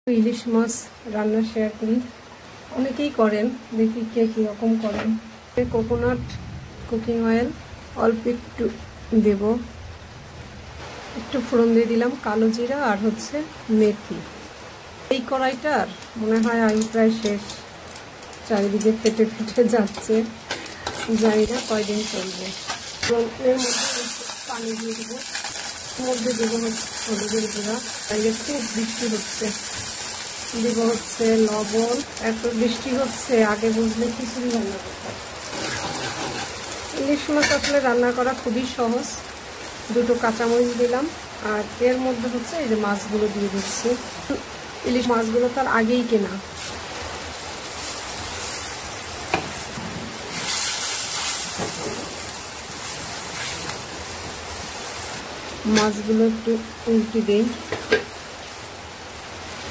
ইলিশ মাছ রান্না শেয়ার করি। অনেকেই করেন, দেখি কে কীরকম করেন। কোকোনাট কুকিং অয়েল অল্প একটু দেব, একটু ফোড়ন দিয়ে দিলাম কালো জিরা আর হচ্ছে মেথি। এই কড়াইটার মনে হয় আয়ু প্রায় শেষ, চারিদিকে ফেটে ফেটে যাচ্ছে, জানি না কয়দিন চলবে। এর মধ্যে পানি দিয়ে দেবো, মধ্যে দেবো হচ্ছে হলুদের গুঁড়া, বাইরে খুব বৃষ্টি হচ্ছে, দেব হচ্ছে লবণ। এত বৃষ্টি হচ্ছে, আগে বুঝলে খিচুড়ি রান্না করতাম। ইলিশ মাছ আসলে রান্না করা খুবই সহজ। দুটো কাঁচামরিচ দিলাম আর এর মধ্যে হচ্ছে এই যে মাছগুলো দিয়ে দিচ্ছি। ইলিশ মাছগুলো তার আগেই কেনা, মাছগুলো একটু উল্টে দিই।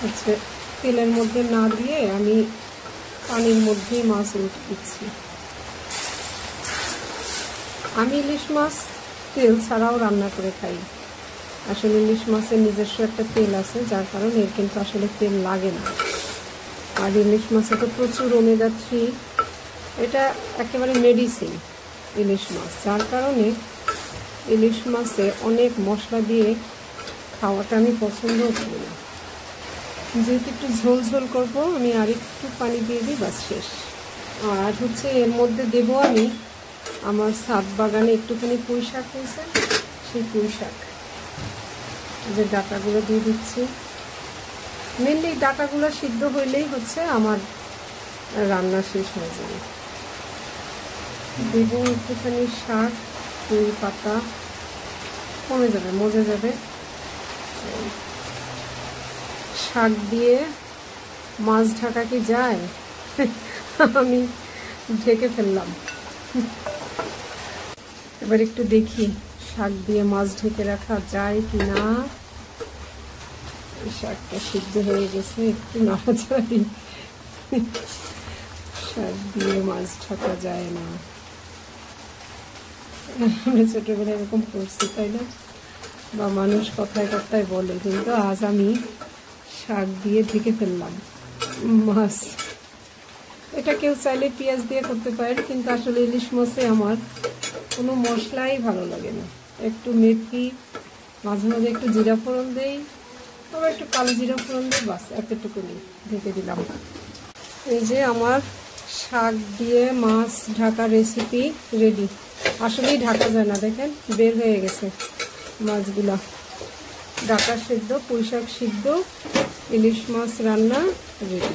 আচ্ছা, তেলের মধ্যে না দিয়ে আমি পানির মধ্যেই মাছ উল্টে দিচ্ছি। আমি ইলিশ মাছ তেল ছাড়াও রান্না করে খাই। আসলে ইলিশ মাছের নিজস্ব একটা তেল আছে, যার কারণে এর কিন্তু আসলে তেল লাগে না। আর ইলিশ মাছে তো প্রচুর ওমেগা 3, এটা একেবারে মেডিসিন ইলিশ মাছ, যার কারণে ইলিশ মাছে অনেক মশলা দিয়ে খাওয়াটা আমি পছন্দও করি না। যেহেতু একটু ঝোল ঝোল করবো, আমি আর একটু পানি দিয়ে দিই, বাস শেষ। আর হচ্ছে এর মধ্যে দেবো আমি আমার ছাদ বাগানে একটুখানি পুঁই শাক হয়েছে, সেই পুঁই শাক যে ডাঁটাগুলো দিয়ে দিচ্ছি। মেনলি ডাঁটাগুলো সিদ্ধ হইলেই হচ্ছে আমার রান্না শেষ হয়ে যাবে। দেবো একটুখানি শাক, পুঁই পাতা, কমে যাবে, মজে যাবে। শাক দিয়ে মাছ ঢাকা কি যায়? আমি ঢেকে ফেললাম। এবার একটু দেখি শাক দিয়ে মাছ ঢেকে রাখা যায় কি না। শাকটা সিদ্ধ হয়ে গেছে, একটু নাড়াচাড়ি। শাক দিয়ে মাছ ঢাকা যায় না, আমরা ছোটবেলায় এরকম করছি, তাই না? বা মানুষ কথায় কথায় বলে, কিন্তু আজ আমি শাক দিয়ে ঢেকে ফেললাম মাছ। এটা কেউ চাইলে পেঁয়াজ দিয়ে করতে পারে, কিন্তু আসলে ইলিশ মাছে আমার কোনো মশলাই ভালো লাগে না। একটু মেথি, মাঝে মাঝে একটু জিরা ফোড়ন দেই, আবার একটু কালো জিরা ফোড়ন দিই, বাস এতটুকুনি। ঢেকে দিলাম। এই যে আমার শাক দিয়ে মাছ ঢাকা রেসিপি রেডি। আসলেই ঢাকা যায় না, দেখেন বের হয়ে গেছে মাছগুলা। ডাঁটা সিদ্ধ, পুঁই শাক সিদ্ধ, ইলিশ মাছ রান্না রেডি।